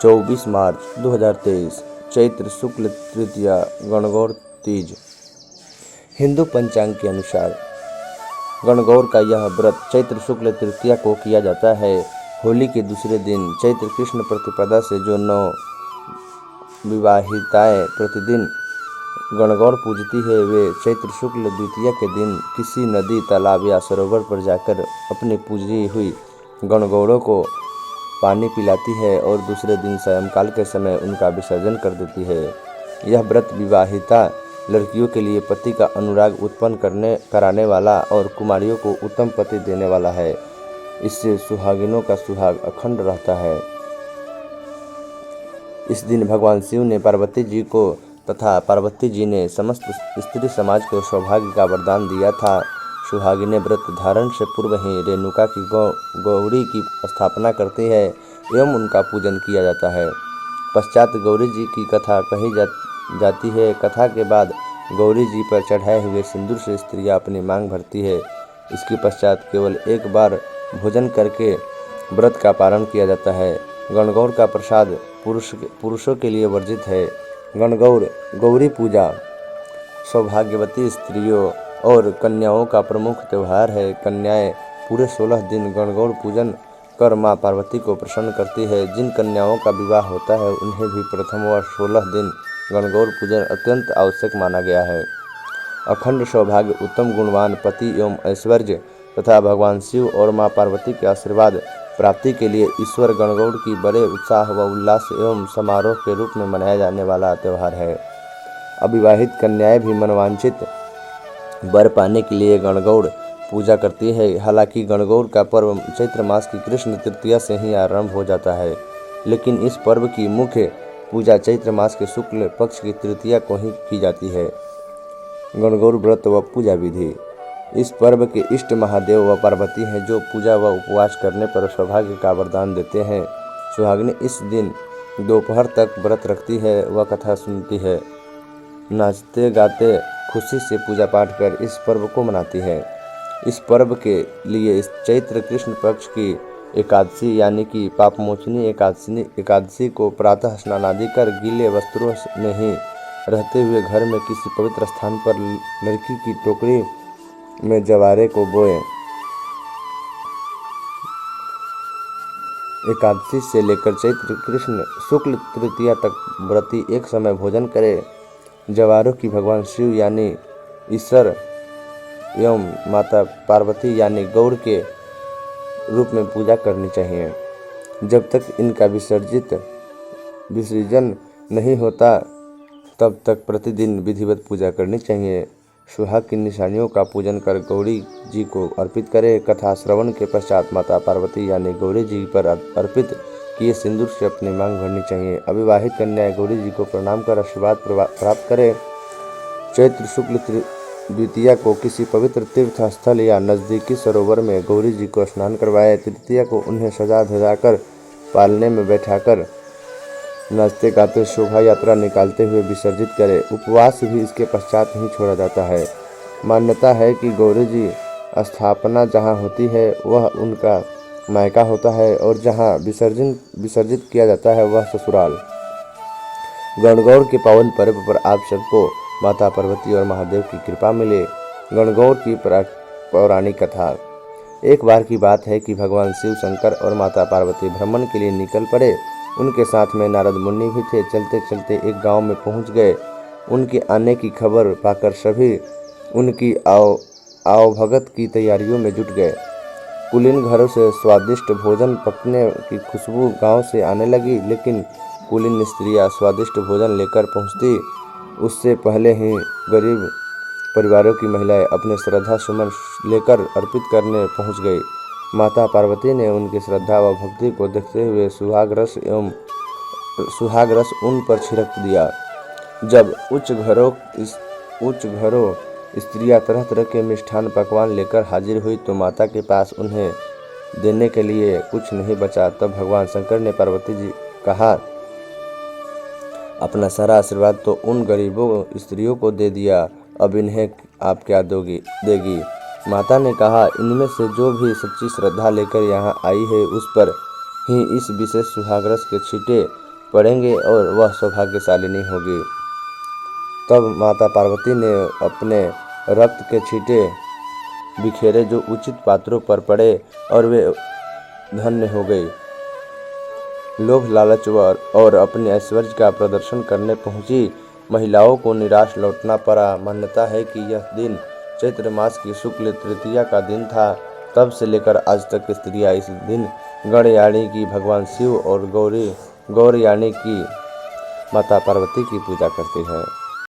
24 मार्च 2023 चैत्र शुक्ल तृतीया गणगौर तीज। हिंदू पंचांग के अनुसार गणगौर का यह व्रत चैत्र शुक्ल तृतीया को किया जाता है। होली के दूसरे दिन चैत्र कृष्ण प्रतिपदा से जो 9 विवाहिताएं प्रतिदिन गणगौर पूजती है, वे चैत्र शुक्ल द्वितीया के दिन किसी नदी, तालाब या सरोवर पर जाकर अपनी पूजी हुई गणगौरों को पानी पिलाती है और दूसरे दिन सायंकाल के समय उनका विसर्जन कर देती है। यह व्रत विवाहिता लड़कियों के लिए पति का अनुराग उत्पन्न कराने वाला और कुमारियों को उत्तम पति देने वाला है। इससे सुहागिनों का सुहाग अखंड रहता है। इस दिन भगवान शिव ने पार्वती जी को तथा पार्वती जी ने समस्त स्त्री समाज को सौभाग्य का वरदान दिया था। सुहागिनें व्रत धारण से पूर्व ही रेणुका की गौरी की स्थापना करती है एवं उनका पूजन किया जाता है। पश्चात गौरी जी की कथा कही जाती है। कथा के बाद गौरी जी पर चढ़ाए हुए सिंदूर से स्त्रियां अपनी मांग भरती है। इसके पश्चात केवल एक बार भोजन करके व्रत का पारण किया जाता है। गणगौर का प्रसाद पुरुषों के लिए वर्जित है। गौरी पूजा सौभाग्यवती स्त्रियों और कन्याओं का प्रमुख त्यौहार है। कन्याएं पूरे 16 दिन गणगौर पूजन कर मां पार्वती को प्रसन्न करती है। जिन कन्याओं का विवाह होता है उन्हें भी प्रथम व 16 दिन गणगौर पूजन अत्यंत आवश्यक माना गया है। अखंड सौभाग्य, उत्तम गुणवान पति एवं ऐश्वर्य तथा भगवान शिव और मां पार्वती के आशीर्वाद प्राप्ति के लिए ईश्वर गणगौर की बड़े उत्साह व उल्लास एवं समारोह के रूप में मनाया जाने वाला त्यौहार है। अविवाहित कन्याएं भी मनवांछित वर पाने के लिए गणगौर पूजा करती है। हालांकि गणगौर का पर्व चैत्र मास की कृष्ण तृतीया से ही आरंभ हो जाता है, लेकिन इस पर्व की मुख्य पूजा चैत्र मास के शुक्ल पक्ष की तृतीया को ही की जाती है। गणगौर व्रत व पूजा विधि। इस पर्व के इष्ट महादेव व पार्वती हैं, जो पूजा व उपवास करने पर सौभाग्य का वरदान देते हैं। सुहागिनें इस दिन दोपहर तक व्रत रखती है व कथा सुनती है, नाचते गाते खुशी से पूजा पाठ कर इस पर्व को मनाती है। इस पर्व के लिए इस चैत्र कृष्ण पक्ष की एकादशी यानी कि पापमोचनी एकादशी को प्रातः स्नान आदि कर गीले वस्त्रों में ही रहते हुए घर में किसी पवित्र स्थान पर लड़की की टोकरी में जवारे को बोए। एकादशी से लेकर चैत्र कृष्ण शुक्ल तृतीया तक व्रती एक समय भोजन करे। जवारों की भगवान शिव यानी ईश्वर एवं माता पार्वती यानी गौर के रूप में पूजा करनी चाहिए। जब तक इनका विसर्जन नहीं होता तब तक प्रतिदिन विधिवत पूजा करनी चाहिए। सुहाग की निशानियों का पूजन कर गौरी जी को अर्पित करें। कथा श्रवण के पश्चात माता पार्वती यानी गौरी जी पर अर्पित किए सिंदूर से अपनी मांग भरनी चाहिए। अविवाहित कन्याएं गौरी जी को प्रणाम कर आशीर्वाद प्राप्त करें। चैत्र शुक्ल द्वितीया को किसी पवित्र तीर्थ स्थल या नज़दीकी सरोवर में गौरी जी को स्नान करवाएं। तृतीया को उन्हें सजा धजा कर पालने में बैठाकर नाचते गाते शोभा यात्रा निकालते हुए विसर्जित करें। उपवास भी इसके पश्चात ही छोड़ा जाता है। मान्यता है कि गौरी जी स्थापना जहाँ होती है वह उनका मायका होता है और जहाँ विसर्जित किया जाता है वह ससुराल। गणगौर के पावन पर्व पर आप सबको माता पार्वती और महादेव की कृपा मिले। गणगौर की पौराणिक कथा। एक बार की बात है कि भगवान शिव शंकर और माता पार्वती भ्रमण के लिए निकल पड़े। उनके साथ में नारद मुनि भी थे। चलते चलते एक गांव में पहुंच गए। उनके आने की खबर पाकर सभी उनकी आवभगत की तैयारियों में जुट गए। कुलीन घरों से स्वादिष्ट भोजन पकने की खुशबू गांव से आने लगी, लेकिन कुलीन स्त्रियां स्वादिष्ट भोजन लेकर पहुंचती उससे पहले ही गरीब परिवारों की महिलाएं अपने श्रद्धा सुमन लेकर अर्पित करने पहुंच गई। माता पार्वती ने उनकी श्रद्धा व भक्ति को देखते हुए सुहाग रस उन पर छिड़क दिया। जब उच्च घरों स्त्रियां तरह तरह के मिष्ठान पकवान लेकर हाजिर हुई तो माता के पास उन्हें देने के लिए कुछ नहीं बचा। तब भगवान शंकर ने पार्वती जी कहा, अपना सारा आशीर्वाद तो उन गरीबों स्त्रियों को दे दिया, अब इन्हें आप क्या देगी। माता ने कहा, इनमें से जो भी सच्ची श्रद्धा लेकर यहाँ आई है उस पर ही इस विशेष सुहागरस के छींटे पड़ेंगे और वह सौभाग्यशालिनी होगी। तब माता पार्वती ने अपने रक्त के छींटे बिखेरे जो उचित पात्रों पर पड़े और वे धन्य हो गई। लोभ लालच और अपने ऐश्वर्य का प्रदर्शन करने पहुंची महिलाओं को निराश लौटना पड़ा। मान्यता है कि यह दिन चैत्र मास की शुक्ल तृतीया का दिन था। तब से लेकर आज तक स्त्रियां इस दिन गणयानी की भगवान शिव और गौरयानी की माता पार्वती की पूजा करती हैं।